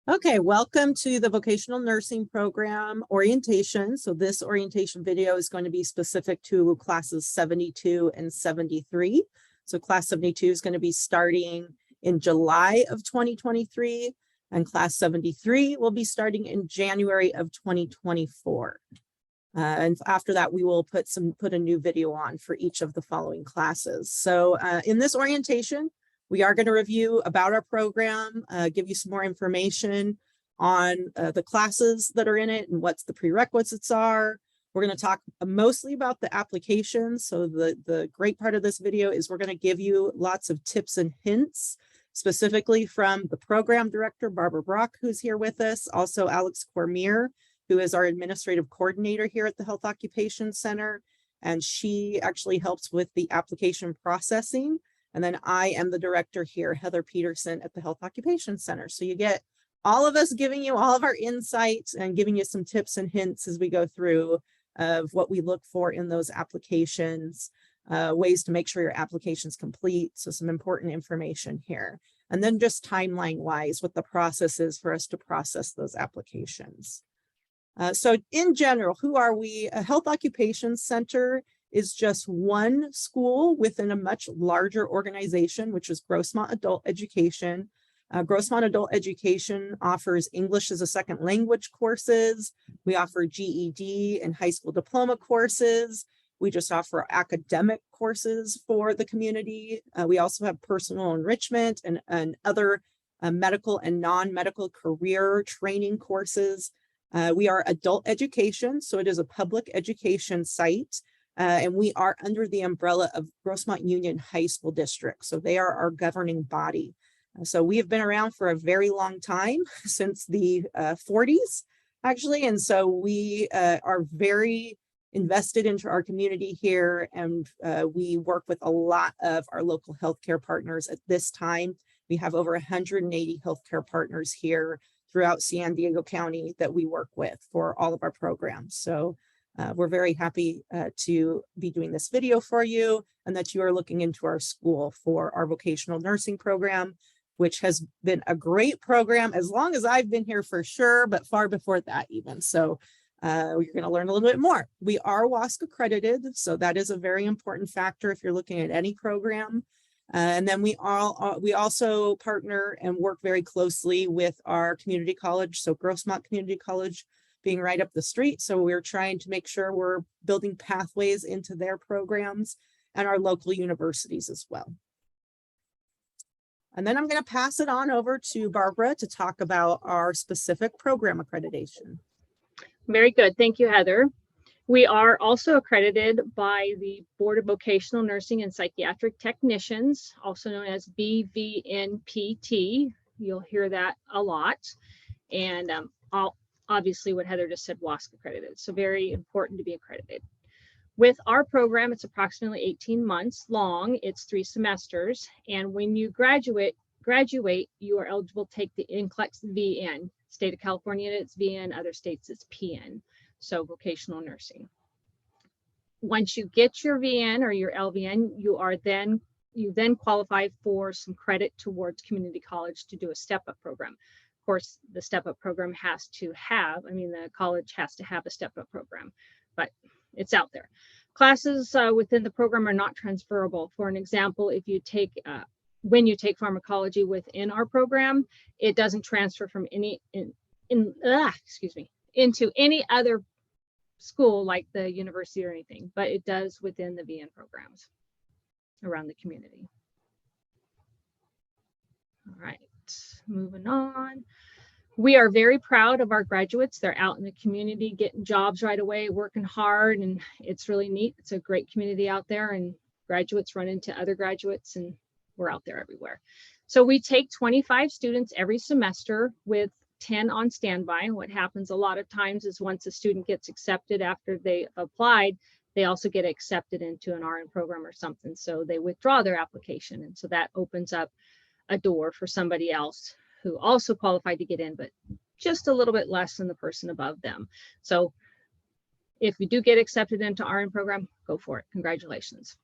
Okay, welcome to the vocational nursing program orientation. So this orientation video is going to be specific to classes 72 and 73. So class 72 is going to be starting in July of 2023, and class 73 will be starting in January of 2024. And after that, we will put a new video on for each of the following classes. So in this orientation, we are going to review about our program, give you some more information on the classes that are in it and what's the prerequisites are. We're going to talk mostly about the applications. So the great part of this video is we're going to give you lots of tips and hints, specifically from the program director, Barbara Brock, who's here with us, also Alex Cormier, who is our administrative coordinator here at the Health Occupation Center. And she actually helps with the application processing. And then I am the director here, Heather Peterson, at the Health Occupation Center. So you get all of us giving you all of our insights and giving you some tips and hints as we go through of what we look for in those applications, ways to make sure your application's complete. So some important information here. And then just timeline wise, what the process is for us to process those applications. So in general, who are we? A Health Occupation Center is just one school within a much larger organization, which is Grossmont Adult Education. Grossmont Adult Education offers English as a second language courses. We offer GED and high school diploma courses. We just offer academic courses for the community. We also have personal enrichment and other medical and non-medical career training courses. We are adult education, so it is a public education site. And we are under the umbrella of Grossmont Union High School District. So they are our governing body. So we have been around for a very long time, since the 40s, actually. And so we are very invested into our community here. And we work with a lot of our local healthcare partners at this time. We have over 180 healthcare partners here throughout San Diego County that we work with for all of our programs. So we're very happy to be doing this video for you, and that you are looking into our school for our vocational nursing program, which has been a great program as long as I've been here for sure, but far before that even. So you're going to learn a little bit more. We are WASC accredited, so that is a very important factor if you're looking at any program. And then we also partner and work very closely with our community college. So Grossmont Community College being right up the street. So we're trying to make sure we're building pathways into their programs, and our local universities as well. And then I'm going to pass it on over to Barbara to talk about our specific program accreditation. Very good. Thank you, Heather. We are also accredited by the Board of Vocational Nursing and Psychiatric Technicians, also known as BVNPT. You'll hear that a lot. And obviously what Heather just said, WASC accredited. So very important to be accredited. With our program, it's approximately 18 months long. It's 3 semesters. And when you graduate, you are eligible to take the NCLEX VN. State of California, it's VN, other states it's PN. So vocational nursing. Once you get your VN or your LVN, you then qualify for some credit towards community college to do a step-up program. Of course, the step-up program the college has to have a step-up program, but it's out there. Classes within the program are not transferable. For an example, if you take, when you take pharmacology within our program, it doesn't transfer from into any other school like the university or anything, but it does within the VN programs around the community. All right, moving on. We are very proud of our graduates. They're out in the community getting jobs right away, working hard, and it's really neat. It's a great community out there, and graduates run into other graduates, and we're out there everywhere. So we take 25 students every semester with 10 on standby. What happens a lot of times is once a student gets accepted after they applied, they also get accepted into an RN program or something. So they withdraw their application. And so that opens up a door for somebody else who also qualified to get in, but just a little bit less than the person above them. So if you do get accepted into RN program, go for it. Congratulations.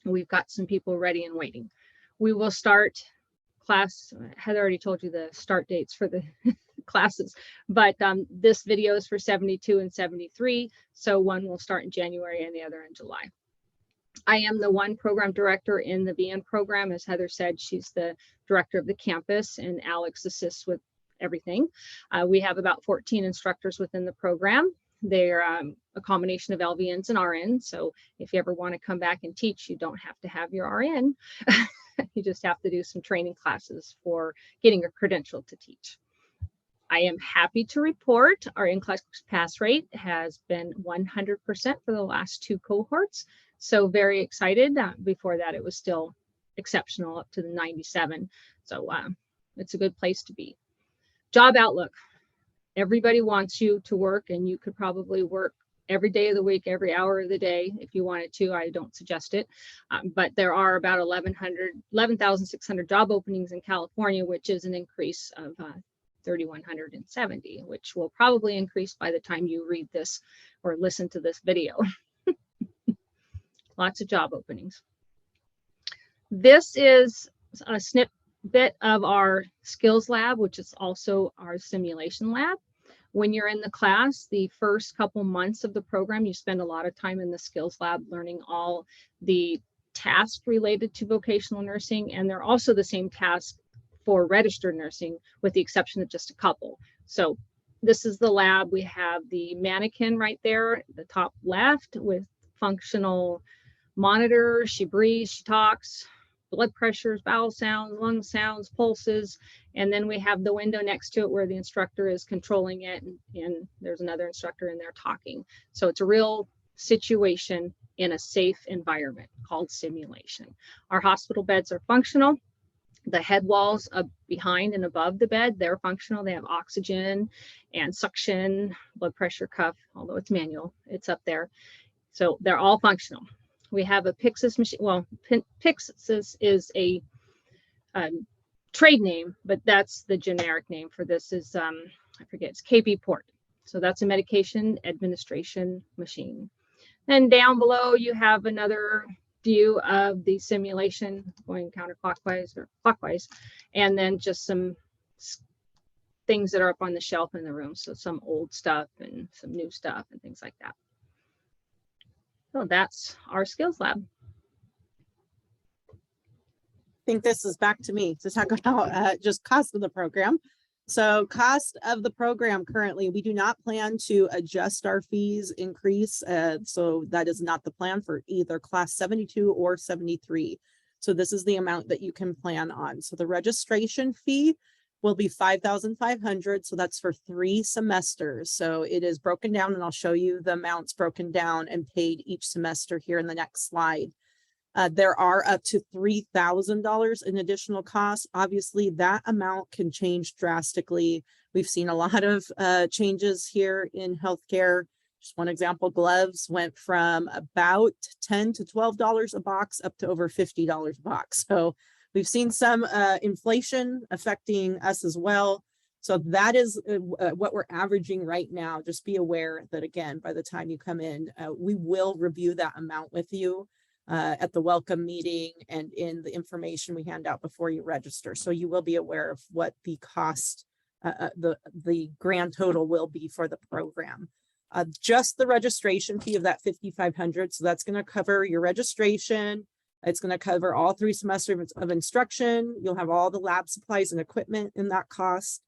We've got some people ready and waiting. We will start class. Heather already told you the start dates for the classes, but this video is for 72 and 73. So one will start in January and the other in July. I am the one program director in the VN program. As Heather said, she's the director of the campus, and Alex assists with everything. We have about 14 instructors within the program. They're a combination of LVNs and RNs. So if you ever want to come back and teach, you don't have to have your RN. You just have to do some training classes for getting a credential to teach. I am happy to report our in-class pass rate has been 100% for the last 2 cohorts. So very excited. Before that, it was still exceptional up to the 97. So it's a good place to be. Job outlook. Everybody wants you to work, and you could probably work every day of the week, every hour of the day if you wanted to. I don't suggest it. But there are about 11,600 job openings in California, which is an increase of 3,170, which will probably increase by the time you read this or listen to this video. Lots of job openings. This is a snippet of our skills lab, which is also our simulation lab. When you're in the class, the first couple months of the program, you spend a lot of time in the skills lab learning all the tasks related to vocational nursing, and they're also the same tasks for registered nursing, with the exception of just a couple. So this is the lab. We have the mannequin right there at the top left with functional monitor. She breathes, she talks, blood pressures, bowel sounds, lung sounds, pulses. And then we have the window next to it where the instructor is controlling it, and there's another instructor in there talking. So it's a real situation in a safe environment called simulation. Our hospital beds are functional. The head walls behind and above the bed, they're functional. They have oxygen and suction, blood pressure cuff, although it's manual, it's up there. So they're all functional. We have a Pyxis machine. Well, Pyxis is a trade name, but that's the generic name for this is, I forget, it's KP Port. So that's a medication administration machine. And down below, you have another view of the simulation going counterclockwise or clockwise, and then just some things that are up on the shelf in the room. So some old stuff and some new stuff and things like that. So that's our skills lab. I think this is back to me to talk about just cost of the program. So cost of the program currently, we do not plan to adjust our fees increase. So that is not the plan for either class 72 or 73. So this is the amount that you can plan on. So the registration fee will be $5,500. So that's for 3 semesters. So it is broken down, and I'll show you the amounts broken down and paid each semester here in the next slide. There are up to $3,000 in additional costs. Obviously, that amount can change drastically. We've seen a lot of changes here in healthcare. Just one example, gloves went from about $10 to $12 a box up to over $50 a box. So we've seen some inflation affecting us as well. So that is what we're averaging right now. Just be aware that, again, by the time you come in, we will review that amount with you at the welcome meeting and in the information we hand out before you register. So you will be aware of what the cost, the grand total will be for the program. Just the registration fee of that $5,500. So that's going to cover your registration. It's going to cover all 3 semesters of instruction. You'll have all the lab supplies and equipment in that cost.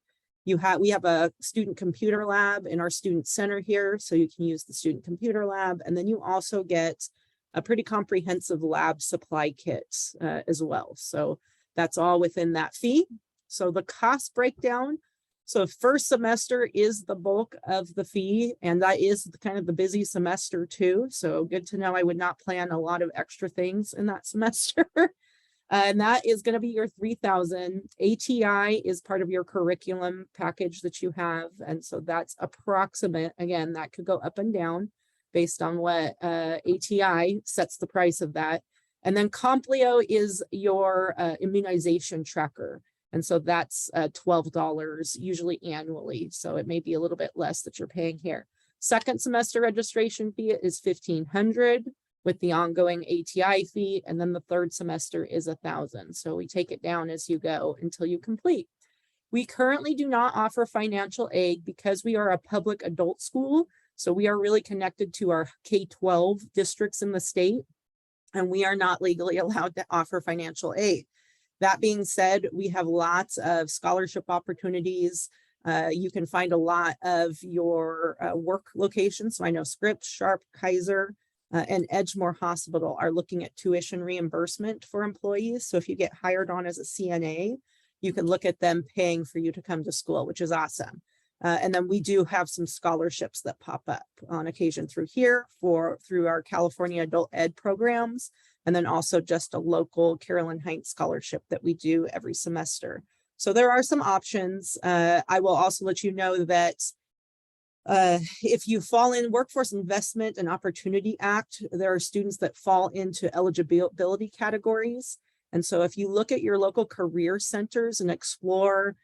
We have a student computer lab in our student center here, so you can use the student computer lab. And then you also get a pretty comprehensive lab supply kit as well. So that's all within that fee. So the cost breakdown. So first semester is the bulk of the fee, and that is kind of the busy semester too. So good to know. I would not plan a lot of extra things in that semester. And that is going to be your $3,000. ATI is part of your curriculum package that you have. And so that's approximate. Again, that could go up and down based on what ATI sets the price of that. And then Complio is your immunization tracker. And so that's $12, usually annually. So it may be a little bit less that you're paying here. Second semester registration fee is $1,500 with the ongoing ATI fee. And then the third semester is $1,000. So we take it down as you go until you complete. We currently do not offer financial aid because we are a public adult school. So we are really connected to our K-12 districts in the state, and we are not legally allowed to offer financial aid. That being said, we have lots of scholarship opportunities. You can find a lot of your work locations. So I know Scripps, Sharp, Kaiser, and Edgemoor Hospital are looking at tuition reimbursement for employees. So if you get hired on as a CNA, you can look at them paying for you to come to school, which is awesome. And then we do have some scholarships that pop up on occasion through here through our California Adult Ed programs, and then also just a local Carolyn Heinz scholarship that we do every semester. So there are some options. I will also let you know that if you fall in Workforce Investment and Opportunity Act, there are students that fall into eligibility categories. And so if you look at your local career centers and explore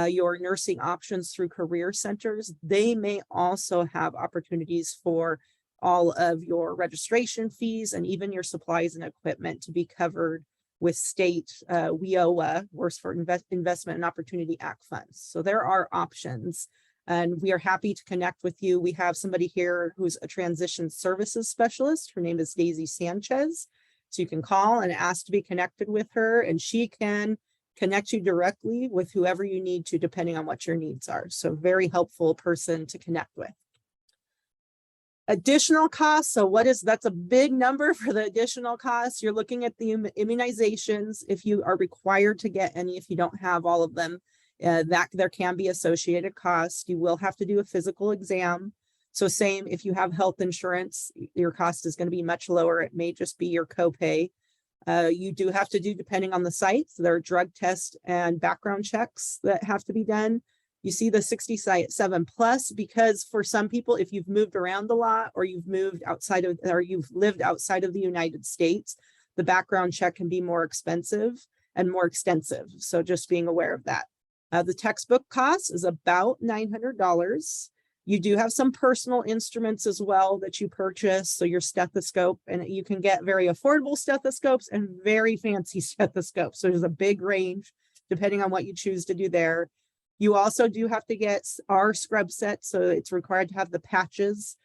your nursing options through career centers, they may also have opportunities for all of your registration fees and even your supplies and equipment to be covered with state WIOA, Workforce Investment and Opportunity Act funds. So there are options, and we are happy to connect with you. We have somebody here who's a transition services specialist. Her name is Daisy Sanchez. So you can call and ask to be connected with her, and she can connect you directly with whoever you need to, depending on what your needs are. So very helpful person to connect with. Additional costs. So that's a big number for the additional costs. You're looking at the immunizations. If you are required to get any, if you don't have all of them, that there can be associated costs. You will have to do a physical exam. So same, if you have health insurance, your cost is going to be much lower. It may just be your copay. You do have to do, depending on the site, so there are drug tests and background checks that have to be done. You see the 67 plus, because for some people, if you've moved around a lot or you've moved outside of, or you've lived outside of the United States, the background check can be more expensive and more extensive. So just being aware of that. The textbook cost is about $900. You do have some personal instruments as well that you purchase. So your stethoscope, and you can get very affordable stethoscopes and very fancy stethoscopes. So there's a big range depending on what you choose to do there. You also do have to get our scrub set. So it's required to have the patches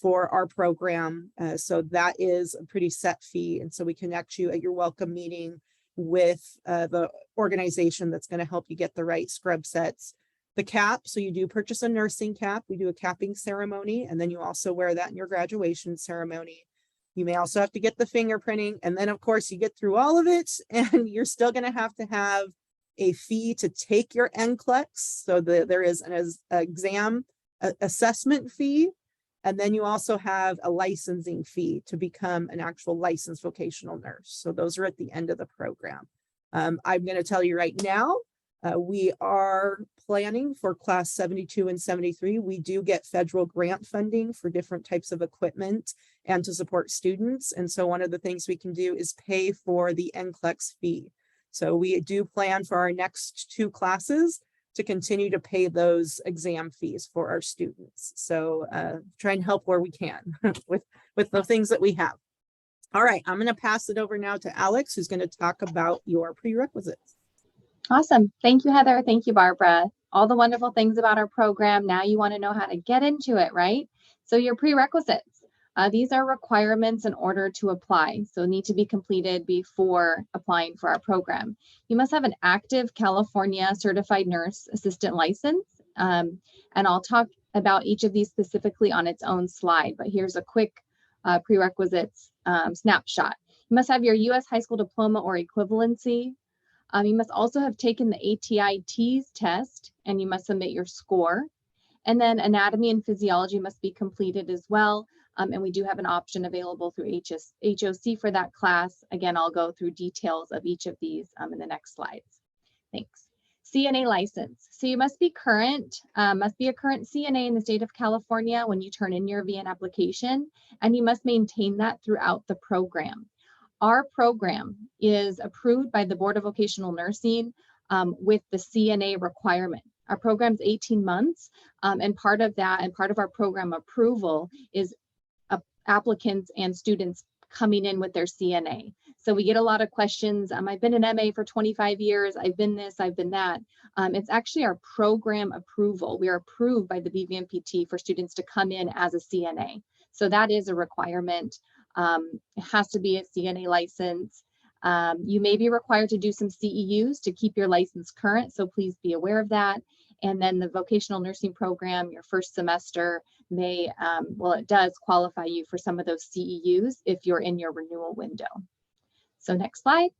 for our program. So that is a pretty set fee. And so we connect you at your welcome meeting with the organization that's going to help you get the right scrub sets. The cap, so you do purchase a nursing cap. We do a capping ceremony, and then you also wear that in your graduation ceremony. You may also have to get the fingerprinting, and then of course you get through all of it, and you're still going to have a fee to take your NCLEX. So there is an exam assessment fee, and then you also have a licensing fee to become an actual licensed vocational nurse. So those are at the end of the program. I'm going to tell you right now, we are planning for class 72 and 73. We do get federal grant funding for different types of equipment and to support students. And so one of the things we can do is pay for the NCLEX fee. So we do plan for our next 2 classes to continue to pay those exam fees for our students. So try and help where we can with the things that we have. All right, I'm going to pass it over now to Alex, who's going to talk about your prerequisites. Awesome. Thank you, Heather. Thank you, Barbara. All the wonderful things about our program. Now you want to know how to get into it, right? So your prerequisites. These are requirements in order to apply. So need to be completed before applying for our program. You must have an active California certified nurse assistant license. And I'll talk about each of these specifically on its own slide, but here's a quick prerequisites snapshot. You must have your U.S. high school diploma or equivalency. You must also have taken the ATI-TEAS test, and you must submit your score. And then anatomy and physiology must be completed as well. And we do have an option available through HOC for that class. Again, I'll go through details of each of these in the next slides. Thanks. CNA license. So you must be current, must be a current CNA in the state of California when you turn in your VN application, and you must maintain that throughout the program. Our program is approved by the Board of Vocational Nursing with the CNA requirement. Our program's 18 months, and part of that and part of our program approval is applicants and students coming in with their CNA. So we get a lot of questions. I've been an MA for 25 years. I've been this, I've been that. It's actually our program approval. We are approved by the BVMPT for students to come in as a CNA. So that is a requirement. It has to be a CNA license. You may be required to do some CEUs to keep your license current, so please be aware of that. And then the vocational nursing program, your first semester may, well, it does qualify you for some of those CEUs if you're in your renewal window. So next slide.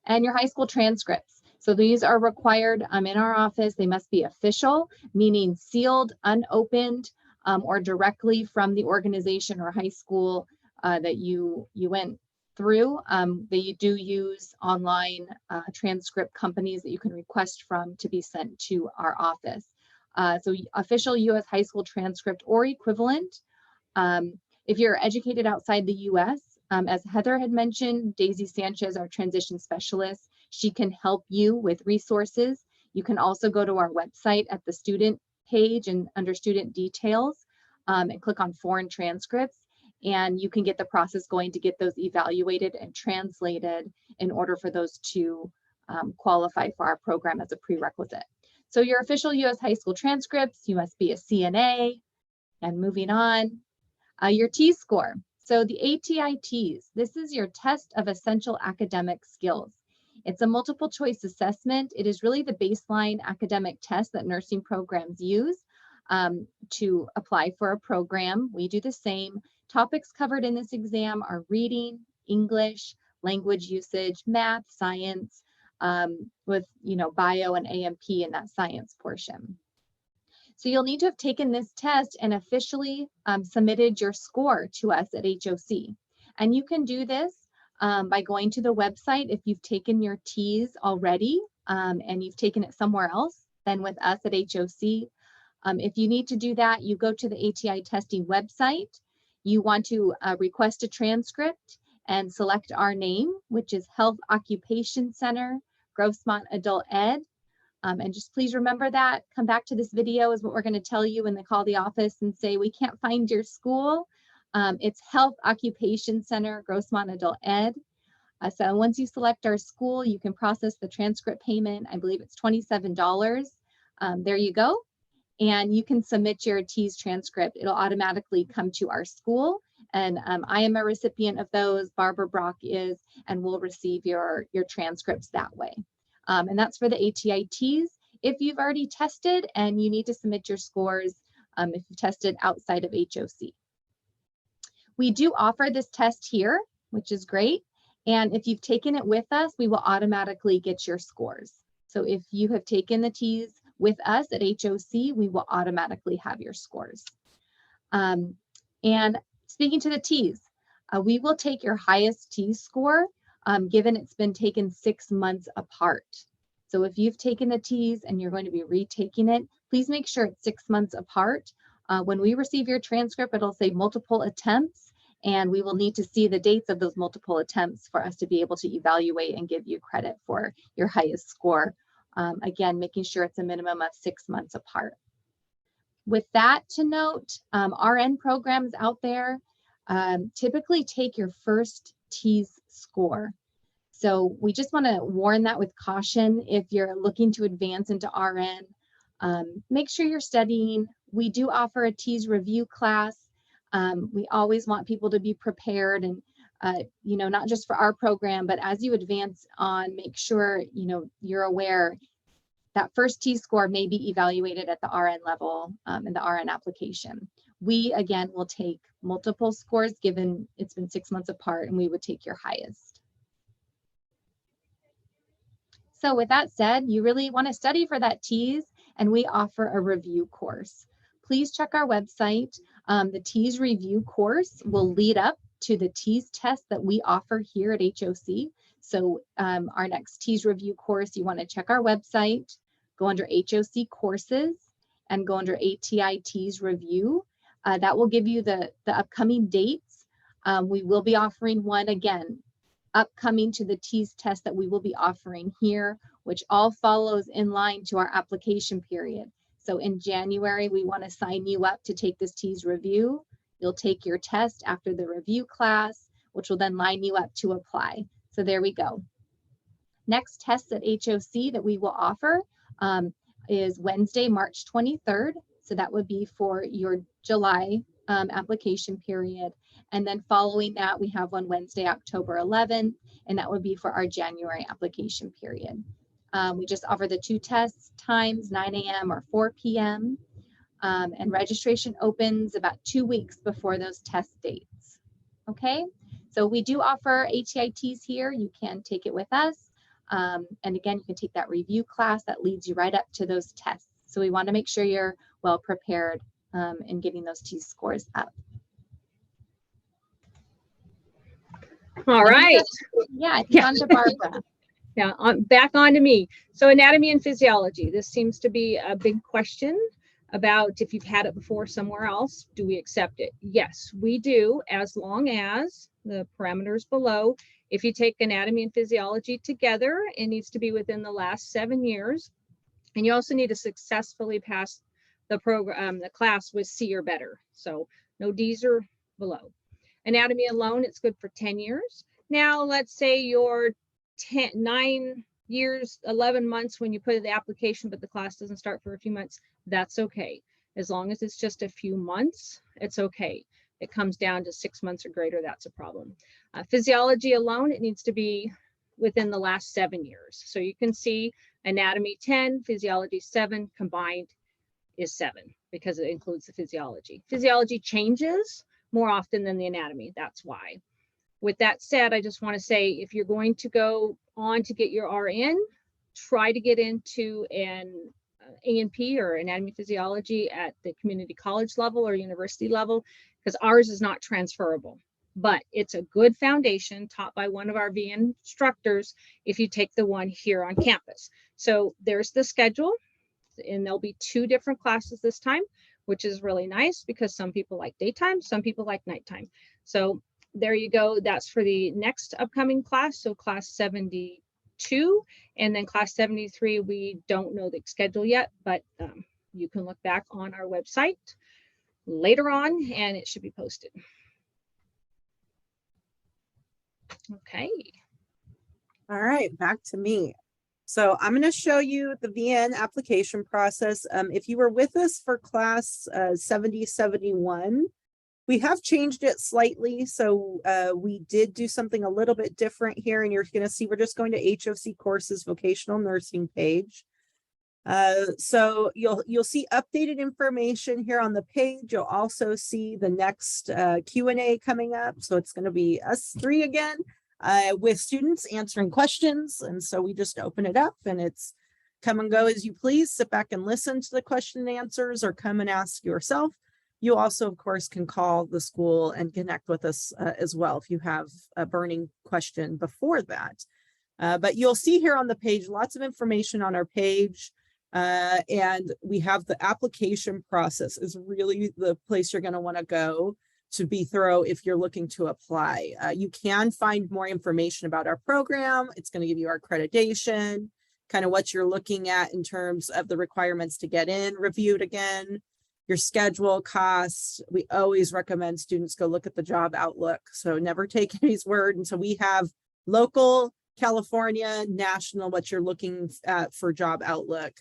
And your high school transcripts. So these are required in our office. They must be official, meaning sealed, unopened, or directly from the organization or high school that you went through. They do use online transcript companies that you can request from to be sent to our office. So official U.S. high school transcript or equivalent. If you're educated outside the U.S., as Heather had mentioned, Daisy Sanchez, our transition specialist, she can help you with resources. You can also go to our website at the student page and under student details and click on foreign transcripts, and you can get the process going to get those evaluated and translated in order for those to qualify for our program as a prerequisite. So your official U.S. high school transcripts, you must be a CNA. And moving on, your T-score. So the ATI-Ts, this is your test of essential academic skills. It's a multiple choice assessment. It is really the baseline academic test that nursing programs use to apply for a program. We do the same. Topics covered in this exam are reading, English, language usage, math, science, with bio and AMP in that science portion. So you'll need to have taken this test and officially submitted your score to us at HOC. And you can do this by going to the website if you've taken your Ts already and you've taken it somewhere else than with us at HOC. If you need to do that, you go to the ATI testing website. You want to request a transcript and select our name, which is Health Occupation Center, Grossmont Adult Ed. And just please remember that. Come back to this video is what we're going to tell you when they call the office and say, we can't find your school. It's Health Occupation Center, Grossmont Adult Ed. So once you select our school, you can process the transcript payment. I believe it's $27. There you go. And you can submit your T's transcript. It'll automatically come to our school. And I am a recipient of those. Barbara Brock is, and we'll receive your transcripts that way. And that's for the ATI-Ts. If you've already tested and you need to submit your scores, if you tested outside of HOC. We do offer this test here, which is great. And if you've taken it with us, we will automatically get your scores. So if you have taken the Ts with us at HOC, we will automatically have your scores. And speaking to the Ts, we will take your highest T score given it's been taken 6 months apart. So if you've taken the Ts and you're going to be retaking it, please make sure it's 6 months apart. When we receive your transcript, it'll say multiple attempts, and we will need to see the dates of those multiple attempts for us to be able to evaluate and give you credit for your highest score. Again, making sure it's a minimum of 6 months apart. With that to note, RN programs out there typically take your first T's score. So we just want to warn that with caution. If you're looking to advance into RN, make sure you're studying. We do offer a T's review class. We always want people to be prepared and not just for our program, but as you advance on, make sure you're aware that first T score may be evaluated at the RN level in the RN application. We, again, will take multiple scores given it's been 6 months apart, and we would take your highest. So with that said, you really want to study for that T's, and we offer a review course. Please check our website. The T's review course will lead up to the T's test that we offer here at HOC. So our next T's review course, you want to check our website, go under HOC courses, and go under ATI T's review. That will give you the upcoming dates. We will be offering one again, upcoming to the T's test that we will be offering here, which all follows in line to our application period. So in January, we want to sign you up to take this T's review. You'll take your test after the review class, which will then line you up to apply. So there we go. Next test at HOC that we will offer is Wednesday, March 23rd. So that would be for your July application period. And then following that, we have one Wednesday, October 11th, and that would be for our January application period. We just offer the 2 tests times, 9 a.m. or 4 p.m. And registration opens about 2 weeks before those test dates. Okay, so we do offer ATITs here. You can take it with us. And again, you can take that review class that leads you right up to those tests. So we want to make sure you're well prepared in getting those T scores up. All right. Yeah, I think on to Barbara. Yeah, back on to me. So anatomy and physiology. This seems to be a big question about if you've had it before somewhere else, do we accept it? Yes, we do, as long as the parameters below, if you take anatomy and physiology together, it needs to be within the last 7 years. And you also need to successfully pass the program, the class with C or better. So no D's or below. Anatomy alone, it's good for 10 years. Now, let's say you're 9 years, 11 months when you put in the application, but the class doesn't start for a few months. That's okay. As long as it's just a few months, it's okay. It comes down to 6 months or greater, that's a problem. Physiology alone, it needs to be within the last 7 years. So you can see anatomy 10, physiology 7, combined is 7 because it includes the physiology. Physiology changes more often than the anatomy, that's why. With that said, I just want to say, if you're going to go on to get your RN, try to get into an A&P or anatomy physiology at the community college level or university level, because ours is not transferable. But it's a good foundation taught by one of our VN instructors if you take the one here on campus. So there's the schedule, and there'll be 2 different classes this time, which is really nice because some people like daytime, some people like nighttime. So there you go. That's for the next upcoming class. So class 72 and then class 73, we don't know the schedule yet, but you can look back on our website later on and it should be posted. Okay. All right, back to me. So I'm going to show you the VN application process. If you were with us for class 7071, we have changed it slightly. So we did do something a little bit different here, and you're going to see we're just going to HOC courses vocational nursing page. So you'll see updated information here on the page. You'll also see the next Q&A coming up. So it's going to be us 3 again with students answering questions. And so we just open it up and it's come and go as you please. Sit back and listen to the question and answers or come and ask yourself. You also, of course, can call the school and connect with us as well if you have a burning question before that. But you'll see here on the page lots of information on our page. And we have the application process is really the place you're going to want to go to be thorough if you're looking to apply. You can find more information about our program. It's going to give you our accreditation, kind of what you're looking at in terms of the requirements to get in reviewed again, your schedule, costs. We always recommend students go look at the job outlook. So never take anybody's word. And so we have local, California, national, what you're looking at for job outlook.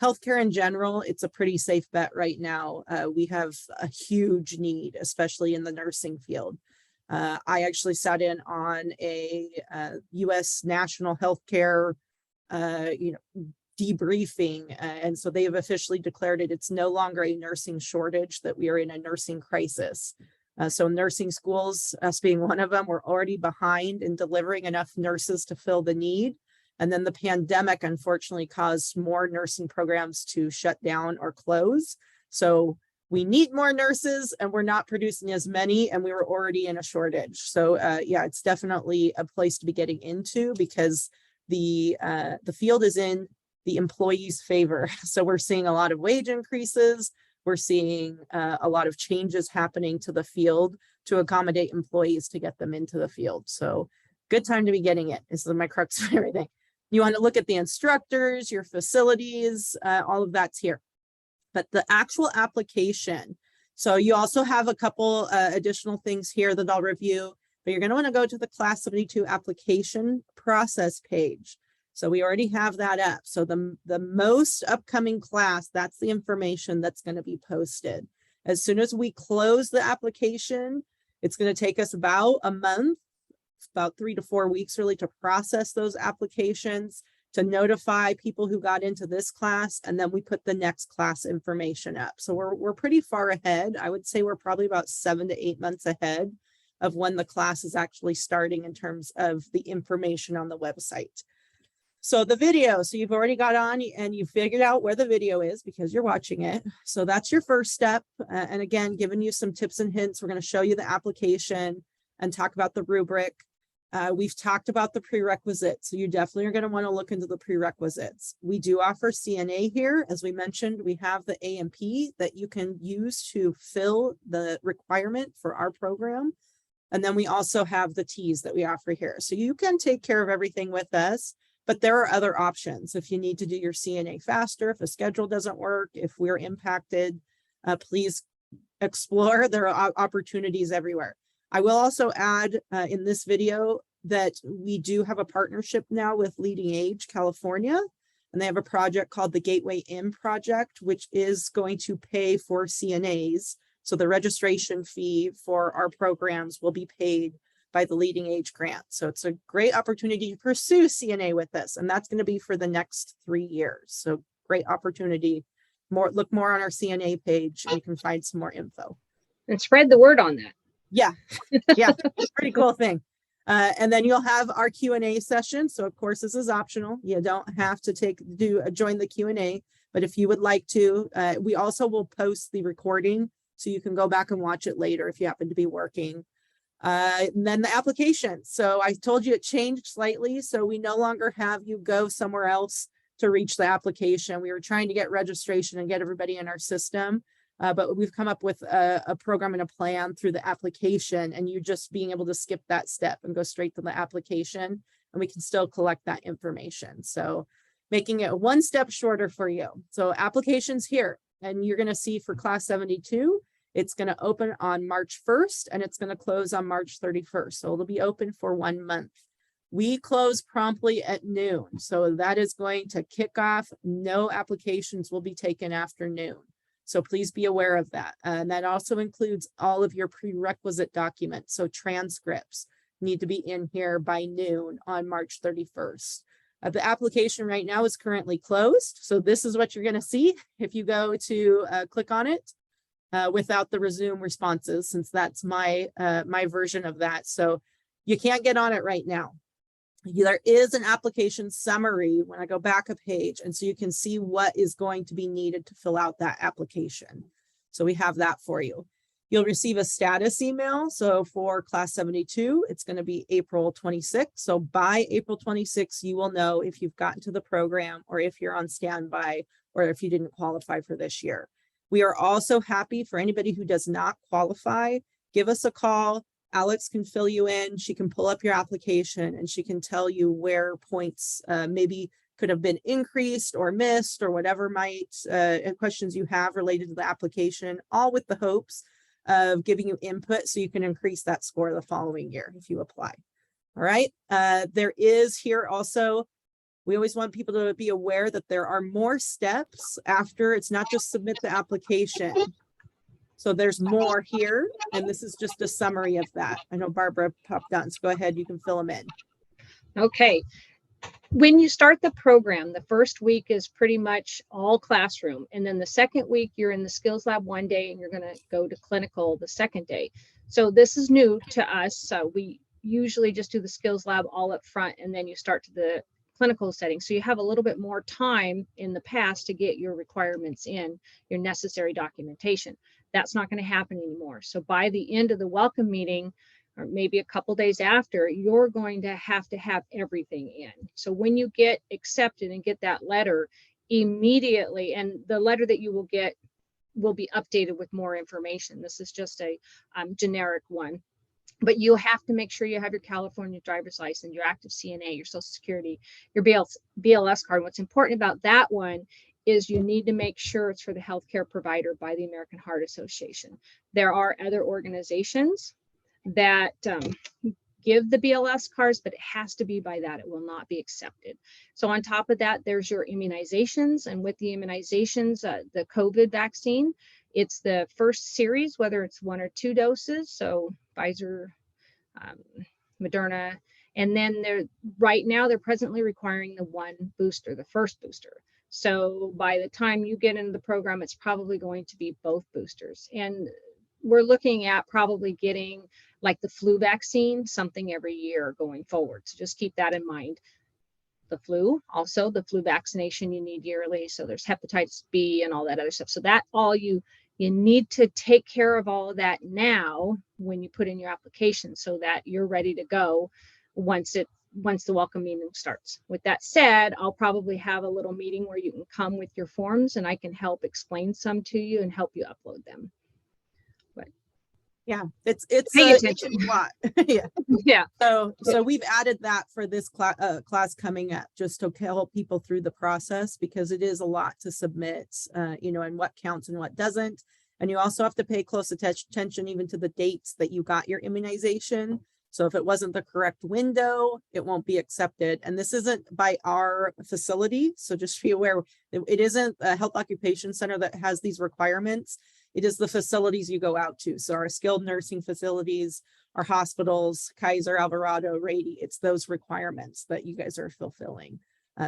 Healthcare in general, it's a pretty safe bet right now. We have a huge need, especially in the nursing field. I actually sat in on a U.S. national healthcare, debriefing, and so they have officially declared it. It's no longer a nursing shortage; that we are in a nursing crisis. So nursing schools, us being one of them, we're already behind in delivering enough nurses to fill the need. And then the pandemic, unfortunately, caused more nursing programs to shut down or close. So we need more nurses and we're not producing as many, and we were already in a shortage. So yeah, it's definitely a place to be getting into because the field is in the employees' favor. So we're seeing a lot of wage increases. We're seeing a lot of changes happening to the field to accommodate employees to get them into the field. So good time to be getting it is my crux of everything. You want to look at the instructors, your facilities, all of that's here. But the actual application, So you also have a couple additional things here that I'll review, but you're going to want to go to the Class 72 application process page. So we already have that up. So the most upcoming class, that's the information that's going to be posted. As soon as we close the application, it's going to take us about a month, about 3 to 4 weeks really, to process those applications, to notify people who got into this class, and then we put the next class information up. So we're pretty far ahead. I would say we're probably about 7 to 8 months ahead of when the class is actually starting in terms of the information on the website. So the video, so you've already got on and you figured out where the video is because you're watching it. So that's your first step. And again, giving you some tips and hints. We're going to show you the application and talk about the rubric. We've talked about the prerequisites. So you definitely are going to want to look into the prerequisites. We do offer CNA here. As we mentioned, we have the A&P that you can use to fill the requirement for our program. And then we also have the T's that we offer here. So you can take care of everything with us. But there are other options. If you need to do your CNA faster, if a schedule doesn't work, if we're impacted, please explore. There are opportunities everywhere. I will also add in this video that we do have a partnership now with Leading Age California, and they have a project called the Gateway In Project, which is going to pay for CNAs. So the registration fee for our programs will be paid by the Leading Age grant. So it's a great opportunity to pursue CNA with this, and that's going to be for the next 3 years. So great opportunity. Look more on our CNA page and you can find some more info. And spread the word on that. Yeah, yeah, pretty cool thing. And then you'll have our Q&A session. So of course, this is optional. You don't have to join the Q&A, but if you would like to, we also will post the recording so you can go back and watch it later if you happen to be working. And then the application. So I told you it changed slightly. So we no longer have you go somewhere else to reach the application. We were trying to get registration and get everybody in our system. But we've come up with a program and a plan through the application, and you just being able to skip that step and go straight to the application, and we can still collect that information. So making it one step shorter for you. So applications here, and you're going to see for Class 72, it's going to open on March 1st and it's going to close on March 31st. So it'll be open for 1 month. We close promptly at noon. So that is going to kick off. No applications will be taken after noon. So please be aware of that. And that also includes all of your prerequisite documents. So transcripts need to be in here by noon on March 31st. The application right now is currently closed. So this is what you're going to see if you go to click on it. Without the resume responses, since that's my version of that. So you can't get on it right now. There is an application summary when I go back a page, and so you can see what is going to be needed to fill out that application. So we have that for you. You'll receive a status email. So for Class 72, it's going to be April 26th. So by April 26th, you will know if you've gotten to the program or if you're on standby or if you didn't qualify for this year. We are also happy for anybody who does not qualify. Give us a call. Alex can fill you in. She can pull up your application and she can tell you where points maybe could have been increased or missed or whatever questions you have related to the application, all with the hopes of giving you input so you can increase that score the following year if you apply. All right. There is here also, we always want people to be aware that there are more steps after. It's not just submit the application. So there's more here, and this is just a summary of that. I know Barbara popped on, so go ahead, you can fill them in. Okay. When you start the program, the first week is pretty much all classroom. And then the second week, you're in the skills lab one day and you're going to go to clinical the second day. So this is new to us. So we usually just do the skills lab all up front, and then you start to the clinical setting. So you have a little bit more time in the past to get your requirements in, your necessary documentation. That's not going to happen anymore. So by the end of the welcome meeting, or maybe a couple days after, you're going to have everything in. So when you get accepted and get that letter immediately, and the letter that you will get will be updated with more information. This is just a generic one. But you have to make sure you have your California driver's license, your active CNA, your Social Security, your BLS card. What's important about that one is you need to make sure it's for the healthcare provider by the American Heart Association. There are other organizations that give the BLS cards, but it has to be by that. It will not be accepted. So on top of that, there's your immunizations. And with the immunizations, the COVID vaccine, it's the first series, whether it's 1 or 2 doses. So Pfizer, Moderna, and then right now they're presently requiring the 1 booster, the first booster. So by the time you get into the program, it's probably going to be both boosters. And we're looking at probably getting like the flu vaccine, something every year going forward. So just keep that in mind. The flu, also the flu vaccination you need yearly. So there's hepatitis B and all that other stuff. So that all you need to take care of all of that now when you put in your application so that you're ready to go once the welcome meeting starts. With that said, I'll probably have a little meeting where you can come with your forms and I can help explain some to you and help you upload them. Yeah, it's Pay attention. a lot. Yeah. Yeah. So we've added that for this class coming up, just to help people through the process, because it is a lot to submit, and what counts and what doesn't. And you also have to pay close attention even to the dates that you got your immunization. So if it wasn't the correct window, it won't be accepted. And this isn't by our facility. So just be aware, it isn't a health occupation center that has these requirements. It is the facilities you go out to. So our skilled nursing facilities, our hospitals, Kaiser, Alvarado, Rady, it's those requirements that you guys are fulfilling.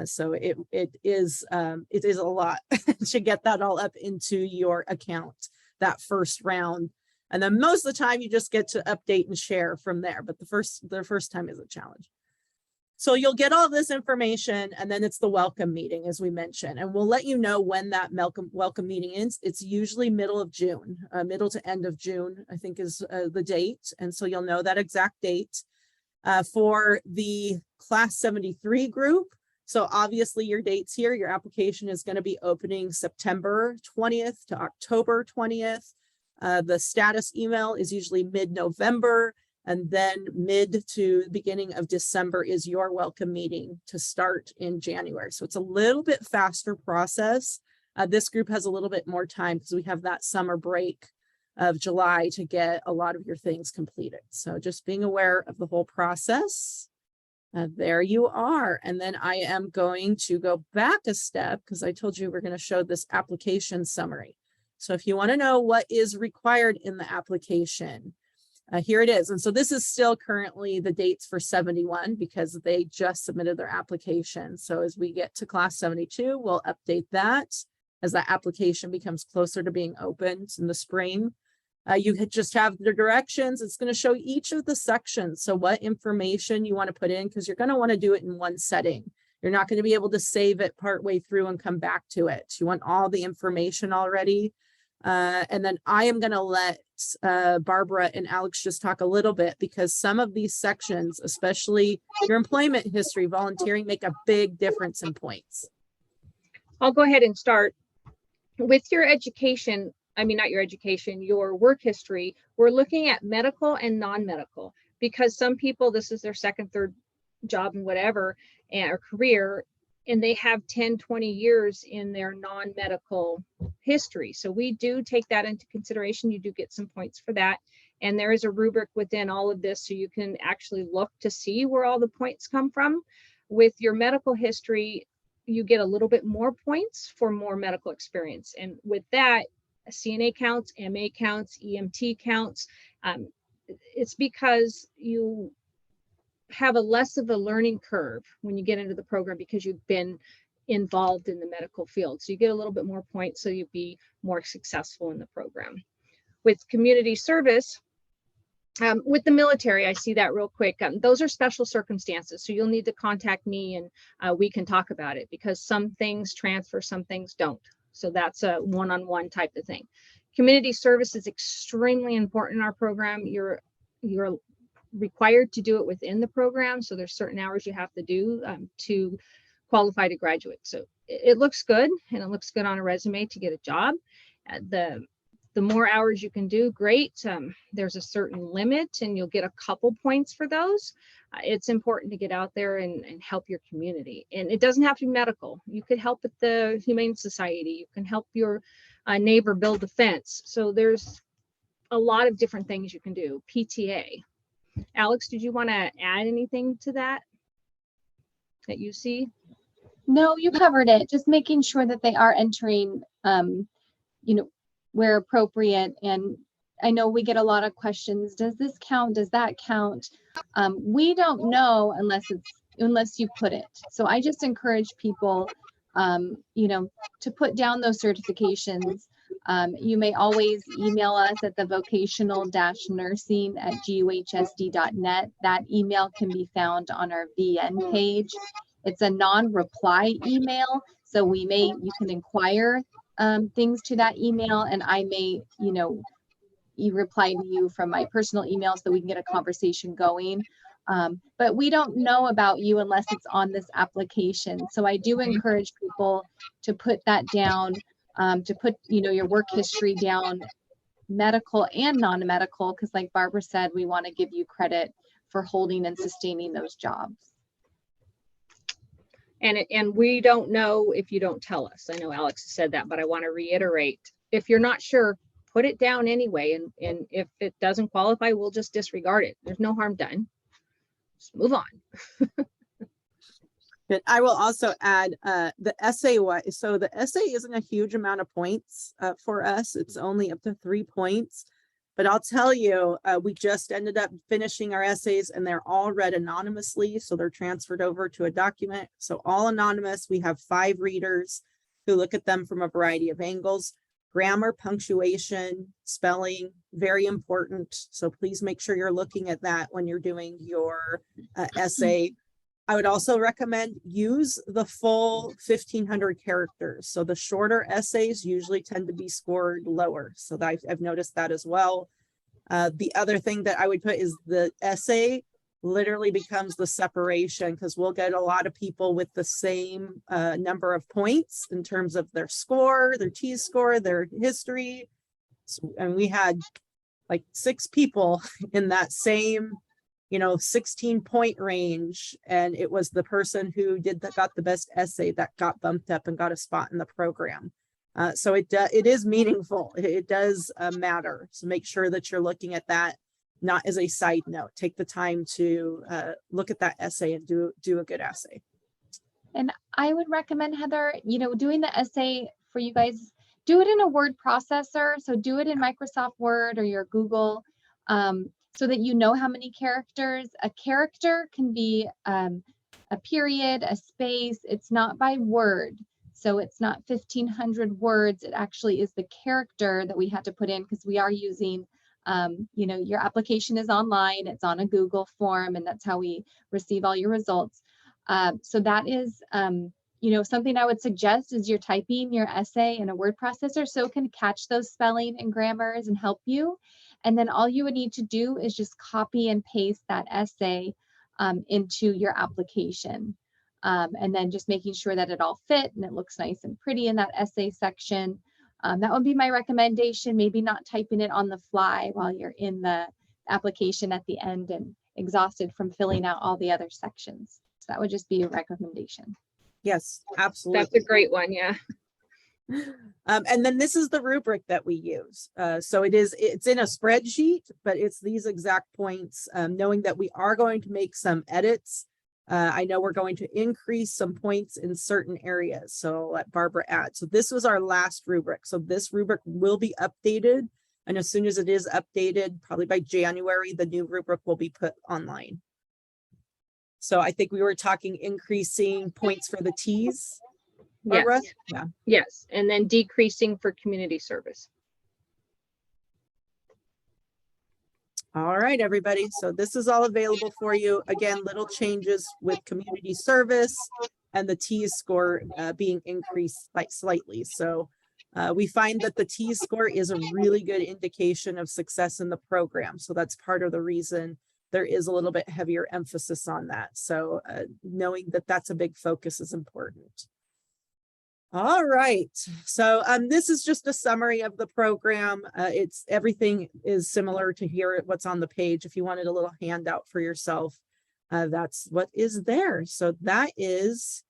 So it is a lot to get that all up into your account, that first round. And then most of the time you just get to update and share from there. But the first time is a challenge. So you'll get all this information, and then it's the welcome meeting, as we mentioned, and we'll let you know when that welcome meeting is. It's usually middle of June, middle to end of June, I think is the date. And so you'll know that exact date for the class 73 group. So obviously your dates here, your application is going to be opening September 20th to October 20th. The status email is usually mid-November. And then mid to the beginning of December is your welcome meeting to start in January. So it's a little bit faster process. This group has a little bit more time because we have that summer break of July to get a lot of your things completed. So just being aware of the whole process. There you are. And then I am going to go back a step because I told you we're going to show this application summary. So if you want to know what is required in the application, here it is. And so this is still currently the dates for 71 because they just submitted their application. So as we get to class 72, we'll update that as that application becomes closer to being opened in the spring. You just have the directions. It's going to show each of the sections. So what information you want to put in, because you're going to want to do it in one setting. You're not going to be able to save it partway through and come back to it. You want all the information already. And then I am going to let Barbara and Alex just talk a little bit because some of these sections, especially your employment history, volunteering, make a big difference in points. I'll go ahead and start with your education. I mean, not your education, your work history. We're looking at medical and non-medical because some people, this is their second, third job and whatever, or career, and they have 10, 20 years in their non-medical history. So we do take that into consideration. You do get some points for that. And there is a rubric within all of this, so you can actually look to see where all the points come from. With your medical history, you get a little bit more points for more medical experience. And with that, CNA counts, MA counts, EMT counts. It's because you have a less of a learning curve when you get into the program because you've been involved in the medical field. So you get a little bit more points, so you'd be more successful in the program. With community service, with the military, I see that real quick. Those are special circumstances. So you'll need to contact me and we can talk about it because some things transfer, some things don't. So that's a one-on-one type of thing. Community service is extremely important in our program. You're required to do it within the program. So there's certain hours you have to do to qualify to graduate. So it looks good and it looks good on a resume to get a job. The The more hours you can do, great. There's a certain limit and you'll get a couple points for those. It's important to get out there and help your community. And it doesn't have to be medical. You could help at the Humane Society. You can help your neighbor build a fence. So there's a lot of different things you can do. PTA. Alex, did you want to add anything to that you see? No, you covered it. Just making sure that they are entering, you know, where appropriate. And I know we get a lot of questions. Does this count? Does that count? We don't know unless you put it. So I just encourage people, you know, to put down those certifications. You may always email us at the vocational-nursing@guhsd.net. That email can be found on our VN page. It's a non-reply email, so you can inquire things to that email, and I may, you know, reply to you from my personal email so we can get a conversation going. But we don't know about you unless it's on this application. So I do encourage people to put that down, to put, you know, your work history down, medical and non-medical, because like Barbara said, we want to give you credit for holding and sustaining those jobs. And we don't know if you don't tell us. I know Alex said that, but I want to reiterate, if you're not sure, put it down anyway. And if it doesn't qualify, we'll just disregard it. There's no harm done. Just move on. But I will also add the essay. So the essay isn't a huge amount of points for us. It's only up to 3 points. But I'll tell you, we just ended up finishing our essays and they're all read anonymously. So they're transferred over to a document. So all anonymous. We have 5 readers who look at them from a variety of angles. Grammar, punctuation, spelling, very important. So please make sure you're looking at that when you're doing your essay. I would also recommend use the full 1,500 characters. So the shorter essays usually tend to be scored lower. So that I've noticed that as well. The other thing that I would put is the essay literally becomes the separation, because we'll get a lot of people with the same number of points in terms of their score, their T-score, their history. So, and we had like 6 people in that same 16-point range, and it was the person who got the best essay that got bumped up and got a spot in the program. So it is meaningful. It does matter. So make sure that you're looking at that, not as a side note. Take the time to look at that essay and do a good essay. And I would recommend, Heather, doing the essay for you guys, do it in a word processor. So do it in Microsoft Word or your Google, so that you know how many characters. A character can be a period, a space. It's not by word. So it's not 1,500 words. It actually is the character that we had to put in, because we are using, your application is online. It's on a Google form, and that's how we receive all your results. So that is, something I would suggest is you're typing your essay in a word processor so it can catch those spelling and grammars and help you. And then all you would need to do is just copy and paste that essay into your application. And then just making sure that it all fit and it looks nice and pretty in that essay section. That would be my recommendation. Maybe not typing it on the fly while you're in the application at the end and exhausted from filling out all the other sections. So that would just be a recommendation. Yes, absolutely. That's a great one. Yeah. And then this is the rubric that we use. So it's in a spreadsheet, but it's these exact points, knowing that we are going to make some edits. I know we're going to increase some points in certain areas. So I'll let Barbara add. So this was our last rubric. So this rubric will be updated. And as soon as it is updated, probably by January, the new rubric will be put online. So I think we were talking increasing points for the T's. Barbara? Yes. Yeah. Yes. And then decreasing for community service. All right, everybody. So this is all available for you. Again, little changes with community service and the T-score being increased slightly. So we find that the T-score is a really good indication of success in the program. So that's part of the reason there is a little bit heavier emphasis on that. So knowing that that's a big focus is important. All right, so this is just a summary of the program. It's everything is similar to here, what's on the page. If you wanted a little handout for yourself, that's what is there. So that is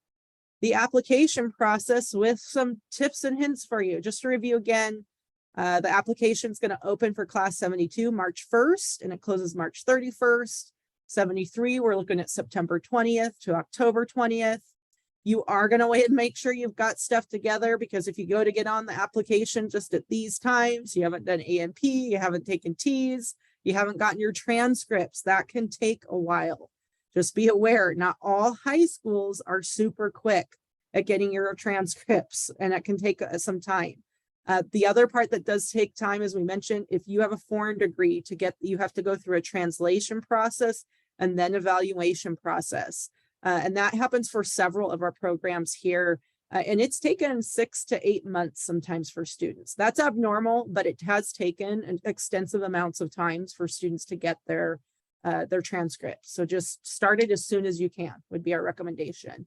the application process with some tips and hints for you. Just to review again, the application is going to open for class 72 March 1st and it closes March 31st. 73, we're looking at September 20th to October 20th. You are going to wait and make sure you've got stuff together, because if you go to get on the application just at these times, you haven't done A&P, you haven't taken T's, you haven't gotten your transcripts, that can take a while. Just be aware, not all high schools are super quick at getting your transcripts, and it can take some time. The other part that does take time, as we mentioned, if you have a foreign degree to get, you have to go through a translation process and then evaluation process. And that happens for several of our programs here. And it's taken 6 to 8 months sometimes for students. That's abnormal, but it has taken extensive amounts of times for students to get their transcripts. So just start it as soon as you can would be our recommendation.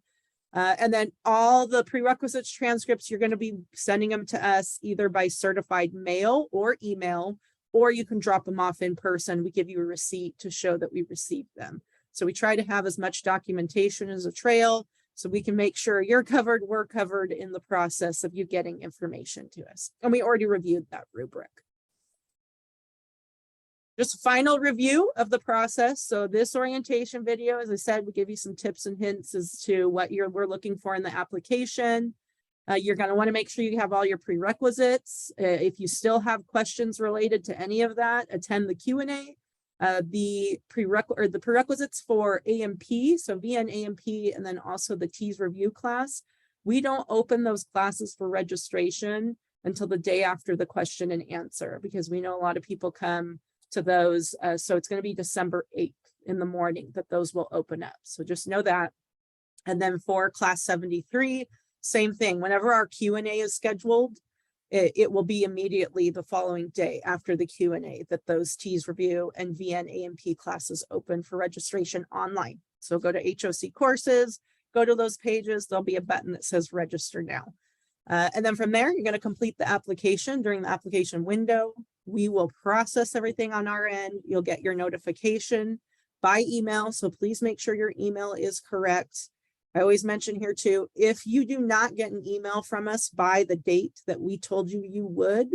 And then all the prerequisites transcripts, you're going to be sending them to us either by certified mail or email, or you can drop them off in person. We give you a receipt to show that we received them. So we try to have as much documentation as a trail so we can make sure you're covered, we're covered in the process of you getting information to us. And we already reviewed that rubric. Just a final review of the process. So this orientation video, as I said, we give you some tips and hints as to what we're looking for in the application. You're going to want to make sure you have all your prerequisites. If you still have questions related to any of that, attend the Q&A. The prerequisites for A&P, so VN A&P, and then also the TEAS review class. We don't open those classes for registration until the day after the question and answer, because we know a lot of people come to those. So it's going to be December 8th in the morning that those will open up. So just know that. And then for class 73, same thing. Whenever our Q&A is scheduled, it will be immediately the following day after the Q&A that those TEAS review and VN A&P classes open for registration online. So go to HOC courses, go to those pages, there'll be a button that says register now. And then from there, you're going to complete the application. During the application window, we will process everything on our end. You'll get your notification by email. So please make sure your email is correct. I always mention here too, if you do not get an email from us by the date that we told you you would,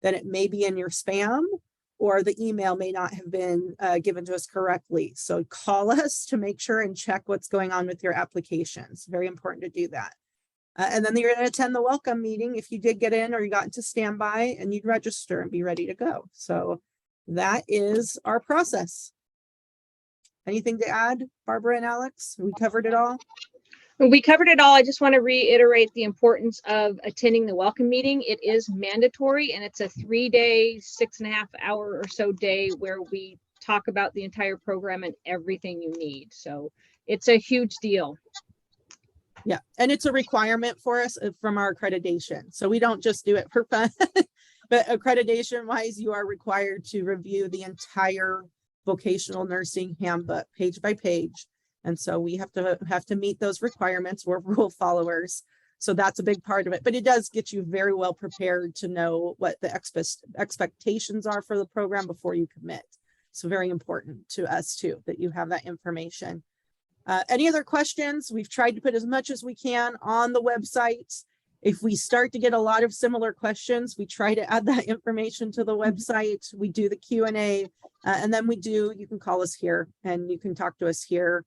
then it may be in your spam, or the email may not have been given to us correctly. So call us to make sure and check what's going on with your application. It's very important to do that. And then you're going to attend the welcome meeting if you did get in or you got into standby, and you'd register and be ready to go. So that is our process. Anything to add, Barbara and Alex? We covered it all. We covered it all. I just want to reiterate the importance of attending the welcome meeting. It is mandatory, and it's a 3-day, 6.5-hour or so day where we talk about the entire program and everything you need. So it's a huge deal. Yeah, and it's a requirement for us from our accreditation. So we don't just do it for fun, but accreditation wise, you are required to review the entire vocational nursing handbook page by page. And so we have to meet those requirements. We're rule followers. So that's a big part of it, but it does get you very well prepared to know what the expectations are for the program before you commit. So very important to us too, that you have that information. Any other questions? We've tried to put as much as we can on the website. If we start to get a lot of similar questions, we try to add that information to the website. We do the Q&A, and then you can call us here and you can talk to us here.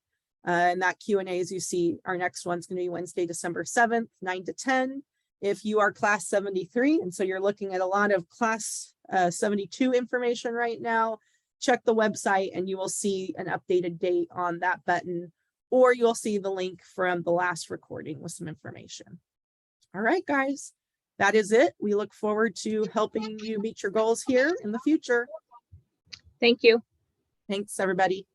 And that Q&A, as you see, our next one's going to be Wednesday, December 7th, 9 to 10. If you are class 73, and so you're looking at a lot of class 72 information right now, check the website and you will see an updated date on that button, or you'll see the link from the last recording with some information. All right, guys, that is it. We look forward to helping you meet your goals here in the future. Thank you. Thanks, everybody.